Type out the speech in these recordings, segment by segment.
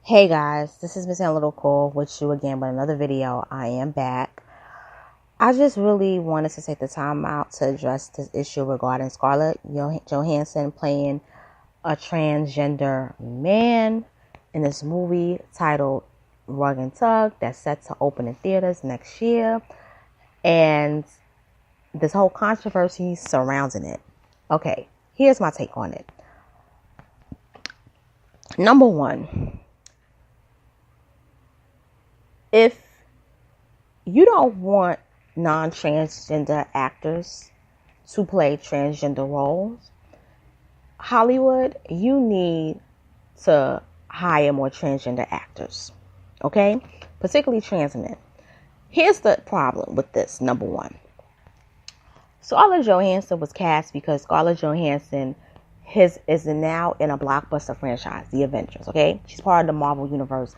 Hey guys, this is Miss Little Cole with you again with another video. I am back. I just really wanted to take the time out to address this issue regarding Scarlett Johansson playing a transgender man in this movie titled Rug and Tug that's set to open in theaters next year, and this whole controversy surrounding it. Okay, here's my take on it. Number one, if you don't want non-transgender actors to play transgender roles, Hollywood, you need to hire more transgender actors, okay? Particularly trans men. Here's the problem with this, number one. Scarlett Johansson was cast because Scarlett Johansson is now in a blockbuster franchise, The Avengers, okay? She's part of the Marvel Universe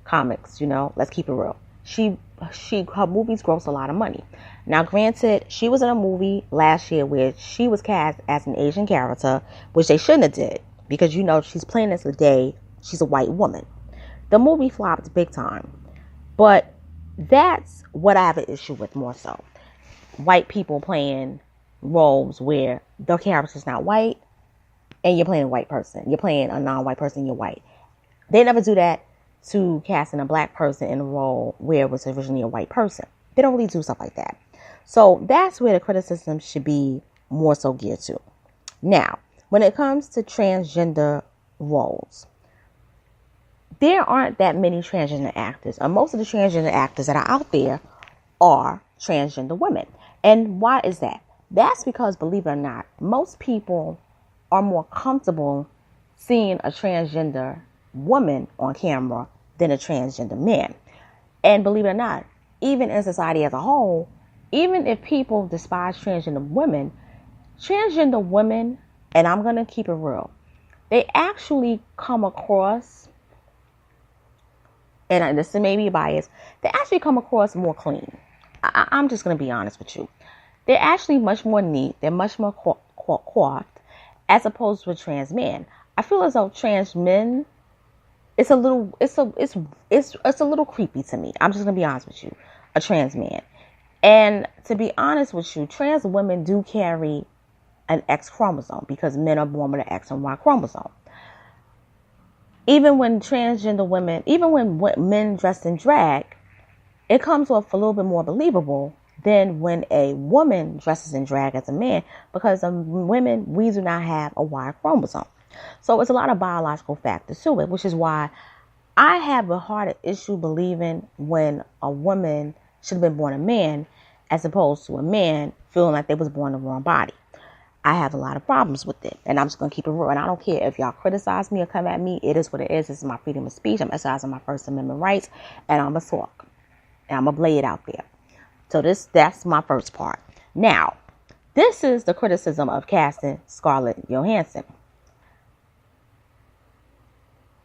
comics, let's keep it real. Her movies gross a lot of money. Now, granted, she was in a movie last year where she was cast as an Asian character, which they shouldn't have did, because she's playing this today. She's a white woman. The movie flopped big time, but that's what I have an issue with more so. White people playing roles where the character's not white, and you're playing a white person. You're playing a non-white person. You're white. They never do that to casting a black person in a role where it was originally a white person. They don't really do stuff like that. So that's where the criticism should be more so geared to. Now, when it comes to transgender roles, there aren't that many transgender actors. And most of the transgender actors that are out there are transgender women. And why is that? That's because, believe it or not, most people are more comfortable seeing a transgender woman on camera than a transgender man. And believe it or not, even in society as a whole, even if people despise transgender women, and I'm going to keep it real, they actually come across, and this may be biased, they actually come across more clean. I'm just going to be honest with you. They're actually much more neat. They're much more coiffed as opposed to a trans man. I feel as though trans men, it's a little creepy to me. I'm just gonna be honest with you, a trans man. And to be honest with you, trans women do carry an X chromosome because men are born with an X and Y chromosome. Even when men dressed in drag, it comes off a little bit more believable than when a woman dresses in drag as a man, because women, we do not have a Y chromosome. So it's a lot of biological factors to it, which is why I have a harder issue believing when a woman should have been born a man as opposed to a man feeling like they was born in the wrong body. I have a lot of problems with it, and I'm just going to keep it real. And I don't care if y'all criticize me or come at me. It is what it is. This is my freedom of speech. I'm exercising my First Amendment rights, and I'm going to talk. And I'm going to lay it out there. So that's my first part. Now, this is the criticism of casting Scarlett Johansson.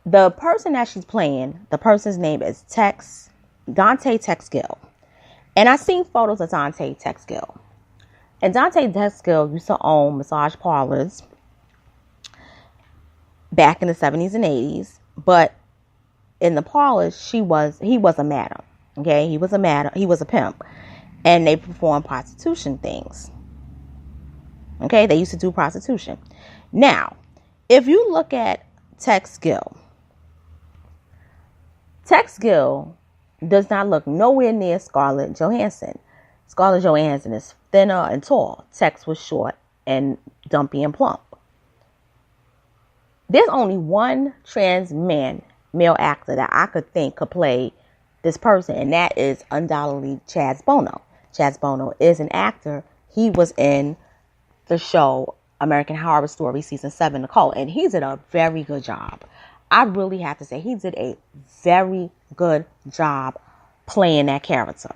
The person that she's playing, the person's name is Dante Texgill. And I seen photos of Dante Texgill. And Dante Texgill used to own massage parlors back in the 70s and 80s. But in the parlors, he was a madam. Okay, he was a pimp. And they performed prostitution things. Okay, they used to do prostitution. Now, if you look at Texgill does not look nowhere near Scarlett Johansson. Scarlett Johansson is thinner and tall. Tex was short and dumpy and plump. There's only one trans male actor that I could think could play this person, and that is undoubtedly Chaz Bono. Chaz Bono is an actor. He was in the show American Horror Story Season 7, Nicole, and he did a very good job. I really have to say he did a very good job playing that character.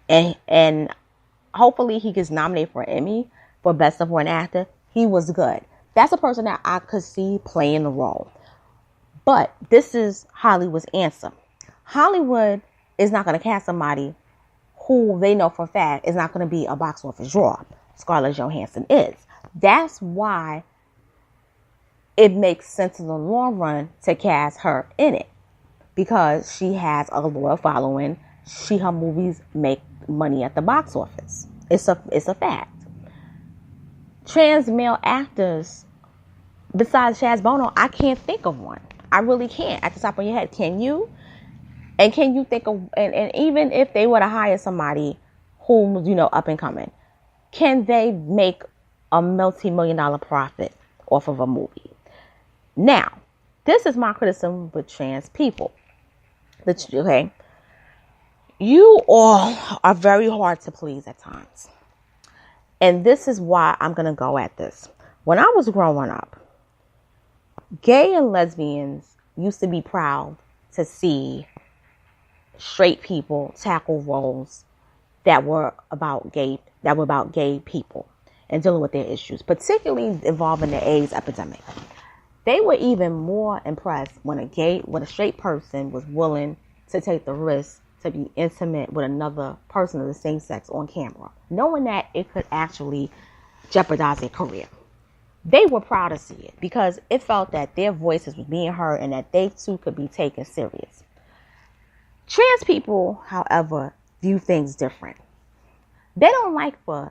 And hopefully he gets nominated for an Emmy for Best Supporting Actor. He was good. That's a person that I could see playing the role. But this is Hollywood's answer. Hollywood is not going to cast somebody who they know for a fact is not going to be a box office draw. Scarlett Johansson is. That's why it makes sense in the long run to cast her in it because she has a loyal following. Her movies make money at the box office. It's a fact. Trans male actors, besides Chaz Bono, I can't think of one. I really can't. At the top of your head, can you? And can you think of, and even if they were to hire somebody who's, up and coming, can they make a multi-million-dollar profit off of a movie? Now, this is my criticism with trans people. Okay? You all are very hard to please at times. And this is why I'm going to go at this. When I was growing up, gay and lesbians used to be proud to see straight people tackle roles that were about gay people and dealing with their issues, particularly involving the AIDS epidemic. They were even more impressed when a straight person was willing to take the risk to be intimate with another person of the same sex on camera, knowing that it could actually jeopardize their career. They were proud to see it because it felt that their voices were being heard and that they too could be taken serious. Trans people, however, view things different. They don't like for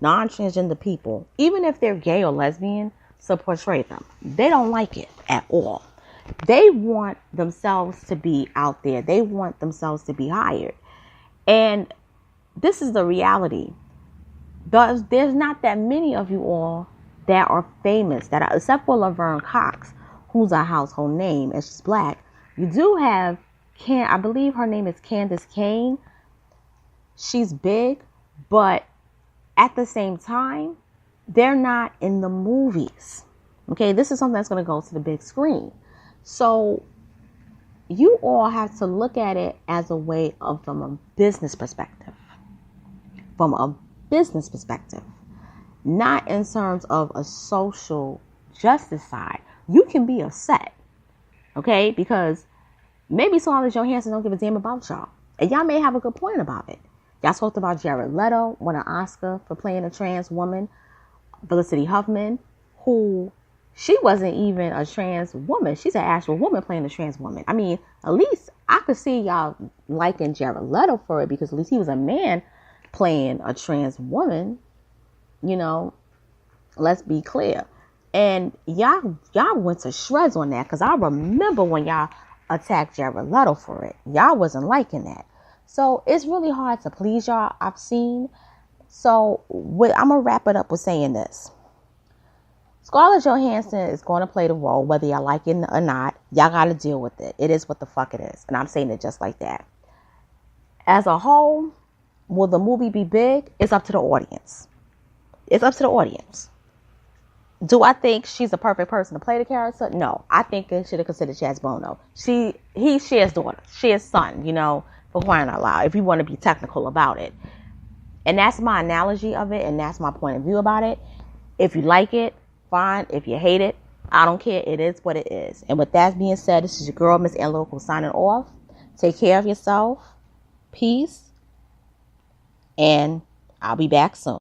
non-transgender people, even if they're gay or lesbian, to portray them. They don't like it at all. They want themselves to be out there. They want themselves to be hired. And this is the reality. There's not that many of you all that are famous, except for Laverne Cox, who's a household name and she's black. You do have, I believe her name is Candace Kane. She's big, but at the same time, they're not in the movies. Okay, this is something that's going to go to the big screen. So you all have to look at it as a way of from a business perspective. From a business perspective. Not in terms of a social justice side. You can be upset. Okay? Because maybe Scarlet Johansson don't give a damn about y'all. And y'all may have a good point about it. Y'all talked about Jared Leto won an Oscar for playing a trans woman. Felicity Huffman, who she wasn't even a trans woman. She's an actual woman playing a trans woman. I mean, at least I could see y'all liking Jared Leto for it because at least he was a man playing a trans woman. Let's be clear. And y'all went to shreds on that because I remember when y'all attacked Jared Leto for it. Y'all wasn't liking that. So it's really hard to please y'all, I've seen. So I'm going to wrap it up with saying this. Scarlett Johansson is going to play the role, whether y'all like it or not. Y'all got to deal with it. It is what the fuck it is. And I'm saying it just like that. As a whole, will the movie be big? It's up to the audience. It's up to the audience. Do I think she's a perfect person to play the character? No. I think they should have considered Chaz Bono. He shares daughter. Shares son, for crying out loud, if you want to be technical about it. And that's my analogy of it, and that's my point of view about it. If you like it, fine. If you hate it, I don't care. It is what it is. And with that being said, this is your girl, Miss Ann Local, signing off. Take care of yourself. Peace. And I'll be back soon.